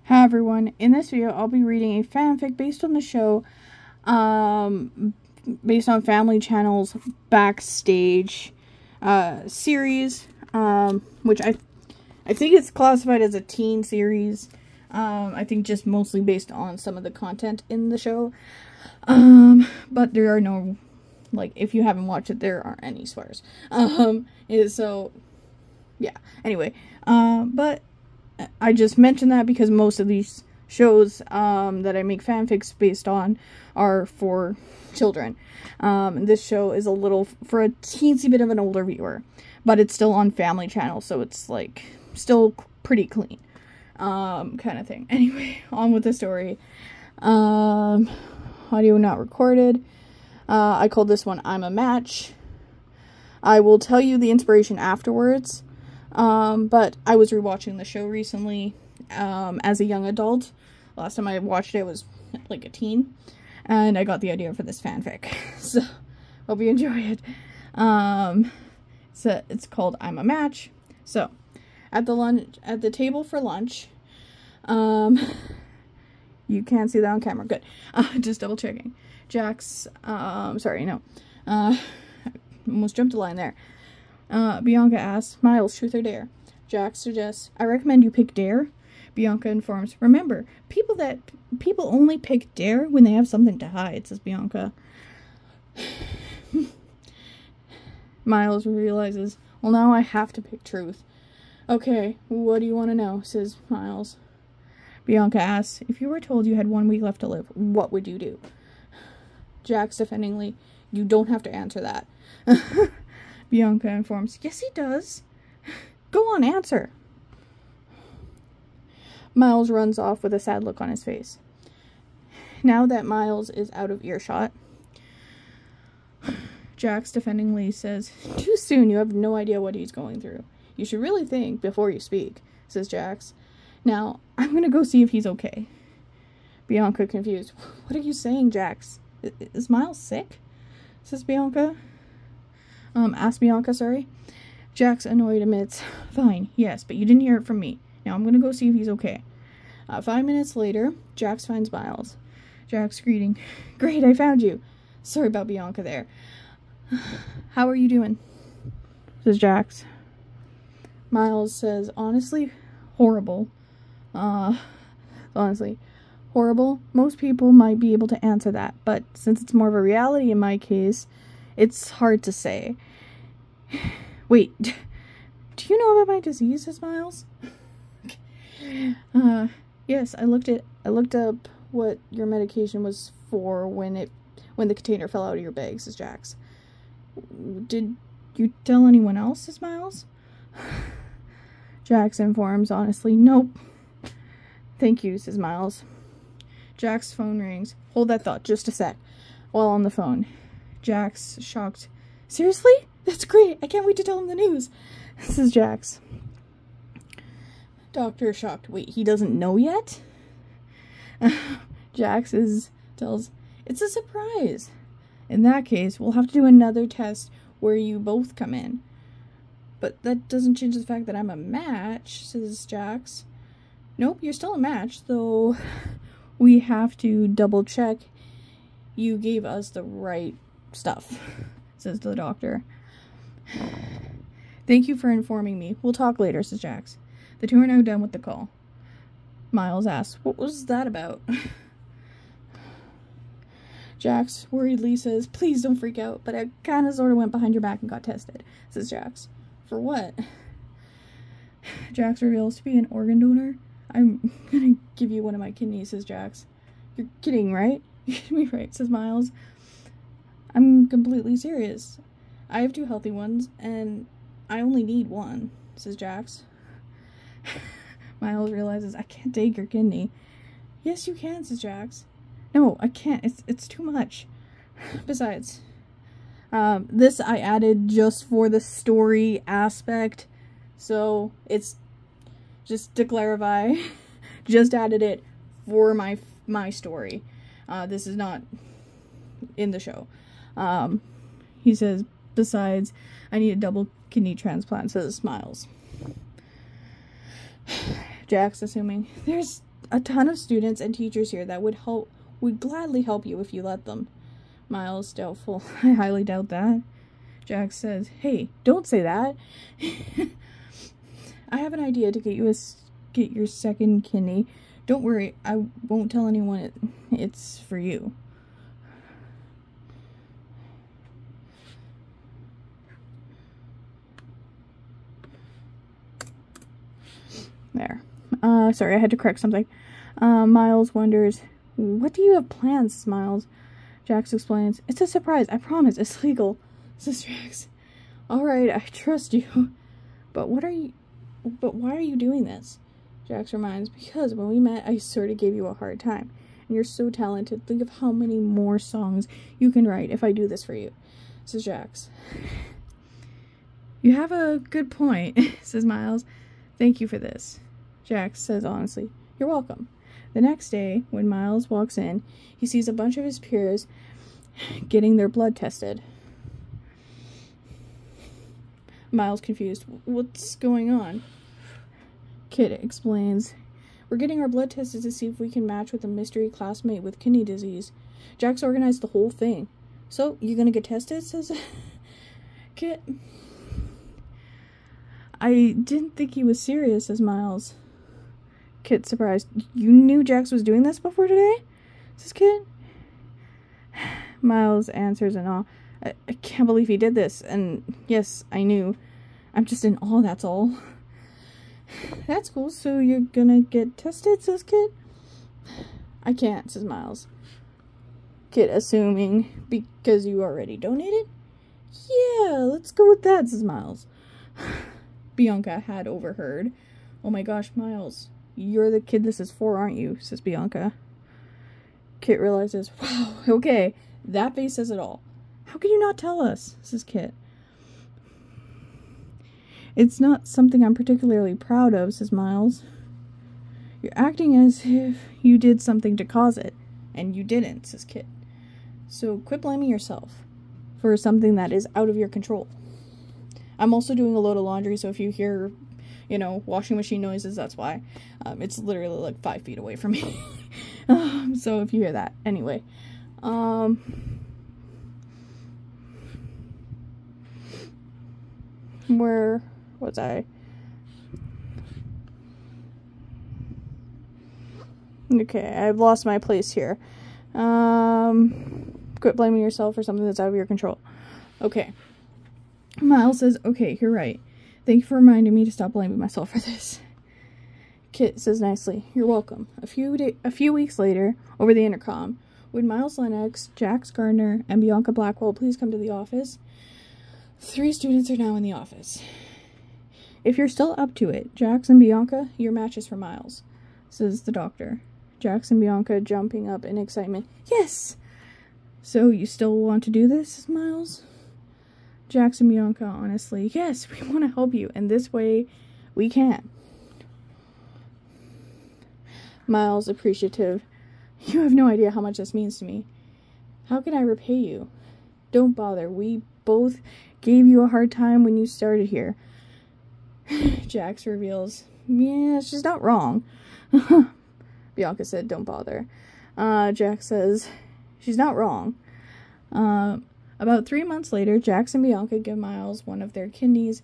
Hi everyone, in this video I'll be reading a fanfic based on the show, based on Family Channel's Backstage series, which I think it's classified as a teen series. I think just mostly based on some of the content in the show, but there are no, like, if you haven't watched it, there aren't any swears, so, yeah, anyway, but I just mentioned that because most of these shows that I make fanfics based on are for children. This show is a little for a teensy bit of an older viewer, but it's still on Family Channel, so it's like still pretty clean, kind of thing. Anyway, on with the story. Audio not recorded. I called this one "I'm a Match." I will tell you the inspiration afterwards. But I was rewatching the show recently, as a young adult. Last time I watched it was like a teen, and I got the idea for this fanfic. So, hope you enjoy it. So it's called "I'm a Match." So, at the table for lunch, you can't see that on camera, good. Just double checking. Jax, sorry, no. Almost jumped a line there. Bianca asks, Miles, truth or dare? Jax suggests, I recommend you pick dare. Bianca informs, remember, people only pick dare when they have something to hide, says Bianca. Miles realizes, well, now I have to pick truth. Okay, what do you want to know, says Miles. Bianca asks, if you were told you had 1 week left to live, what would you do? Jax defendingly, you don't have to answer that. Bianca informs, yes he does. Go on, answer. Miles runs off with a sad look on his face. Now that Miles is out of earshot, Jax defendingly says, too soon, you have no idea what he's going through. You should really think before you speak, says Jax. Now, I'm gonna go see if he's okay. Bianca confused, what are you saying, Jax? Is Miles sick? Says Bianca. Asked Bianca, sorry. Jax, annoyed, admits, fine, yes, but you didn't hear it from me. Now I'm gonna go see if he's okay. 5 minutes later, Jax finds Miles. Jax greeting, great, I found you. Sorry about Bianca there. How are you doing? Says Jax. Miles says, honestly, horrible. Honestly, horrible. Most people might be able to answer that, but since it's more of a reality in my case, it's hard to say. Wait, do you know about my disease, says Miles? Yes, I looked up what your medication was for when the container fell out of your bag, says Jax. Did you tell anyone else, says Miles? Jax informs, honestly, nope. Thank you, says Miles. Jax's phone rings. Hold that thought just a sec. While on the phone, Jax, shocked. Seriously? That's great. I can't wait to tell him the news, says Jax. Doctor shocked. Wait, he doesn't know yet? Jax tells, it's a surprise. In that case, we'll have to do another test where you both come in. But that doesn't change the fact that I'm a match, says Jax. Nope, you're still a match, though we have to double check you gave us the right stuff, says the doctor. Thank you for informing me. We'll talk later, says Jax. The two are now done with the call. Miles asks, what was that about? Jax worriedly says, please don't freak out, but I kinda sorta went behind your back and got tested, says Jax. For what? Jax reveals to be an organ donor. I'm gonna give you one of my kidneys, says Jax. You're kidding, right? You're kidding me, right, says Miles. I'm completely serious. I have 2 healthy ones, and I only need 1, says Jax. Miles realizes, I can't take your kidney. Yes, you can, says Jax. No, I can't. It's too much. Besides, this I added just for the story aspect, so it's just to clarify, just added it for my story. This is not in the show. He says, besides, I need a double kidney transplant, says Miles. Jax assuming, there's a ton of students and teachers here that would gladly help you if you let them. Miles, doubtful. I highly doubt that. Jax says, hey, don't say that. I have an idea to get your second kidney. Don't worry, I won't tell anyone it's for you. There. Sorry, I had to correct something. Miles wonders, what do you have planned, says Miles. Jax explains, it's a surprise, I promise, it's legal, says Jax. Alright, I trust you. But why are you doing this? Jax reminds, because when we met, I sort of gave you a hard time. And you're so talented, think of how many more songs you can write if I do this for you, says Jax. You have a good point, says Miles. Thank you for this. Jax says honestly, you're welcome. The next day, when Miles walks in, he sees a bunch of his peers getting their blood tested. Miles confused. What's going on? Kit explains, we're getting our blood tested to see if we can match with a mystery classmate with kidney disease. Jax organized the whole thing. So, you gonna get tested? Says Kit. I didn't think he was serious, says Miles. Kit, surprised. You knew Jax was doing this before today? Says Kit. Miles answers in awe. I can't believe he did this. And yes, I knew. I'm just in awe, that's all. That's cool. So you're gonna get tested, says Kit. I can't, says Miles. Kit, assuming because you already donated? Yeah, let's go with that, says Miles. Bianca had overheard. Oh my gosh, Miles, you're the kid this is for, aren't you? Says Bianca. Kit realizes, wow, okay, that face says it all. How can you not tell us? Says Kit. It's not something I'm particularly proud of, says Miles. You're acting as if you did something to cause it, and you didn't, says Kit. So quit blaming yourself for something that is out of your control. I'm also doing a load of laundry, so if you hear, washing machine noises, that's why. It's literally like 5 feet away from me. So if you hear that. Anyway. Where was I? Okay, I've lost my place here. Quit blaming yourself for something that's out of your control. Okay. Miles says, okay, you're right. Thank you for reminding me to stop blaming myself for this. Kit says nicely, you're welcome. A few weeks later, over the intercom, would Miles Lennox, Jax Gardner, and Bianca Blackwell please come to the office? 3 students are now in the office. If you're still up to it, Jax and Bianca, your match is for Miles, says the doctor. Jax and Bianca jumping up in excitement. Yes! So you still want to do this, says Miles? Jax and Bianca, honestly, yes, we want to help you, and this way we can. Miles, appreciative. You have no idea how much this means to me. How can I repay you? Don't bother. We both gave you a hard time when you started here. Jax reveals, yeah, she's not wrong. Bianca said, don't bother. Jax says, she's not wrong. About 3 months later, Jax and Bianca give Miles one of their kidneys.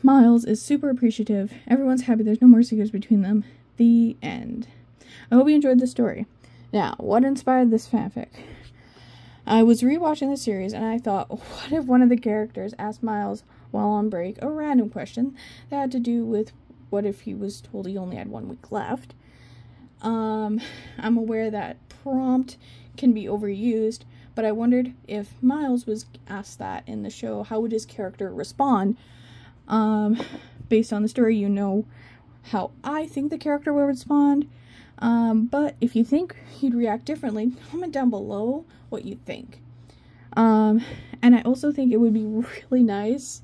Miles is super appreciative. Everyone's happy there's no more secrets between them. The end. I hope you enjoyed the story. Now, what inspired this fanfic? I was rewatching the series and I thought, what if one of the characters asked Miles while on break a random question that had to do with what if he was told he only had 1 week left? I'm aware that prompt can be overused, but I wondered if Miles was asked that in the show, how would his character respond? Based on the story, you know how I think the character will respond. But if you think he'd react differently, comment down below what you think. And I also think it would be really nice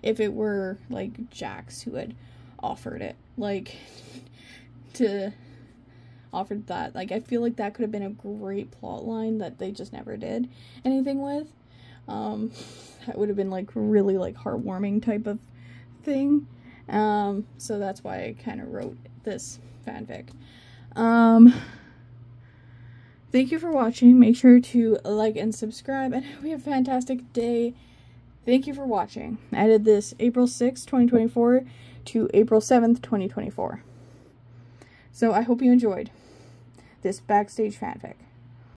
if it were, like, Jax who had offered it. Like, offered that. Like, I feel like that could have been a great plot line that they just never did anything with. That would have been, like, really, like, heartwarming type of thing. So that's why I kind of wrote this fanfic. Thank you for watching. Make sure to like and subscribe, and I hope you have a fantastic day. Thank you for watching. I did this April 6th, 2024 to April 7th, 2024. So I hope you enjoyed this Backstage fanfic.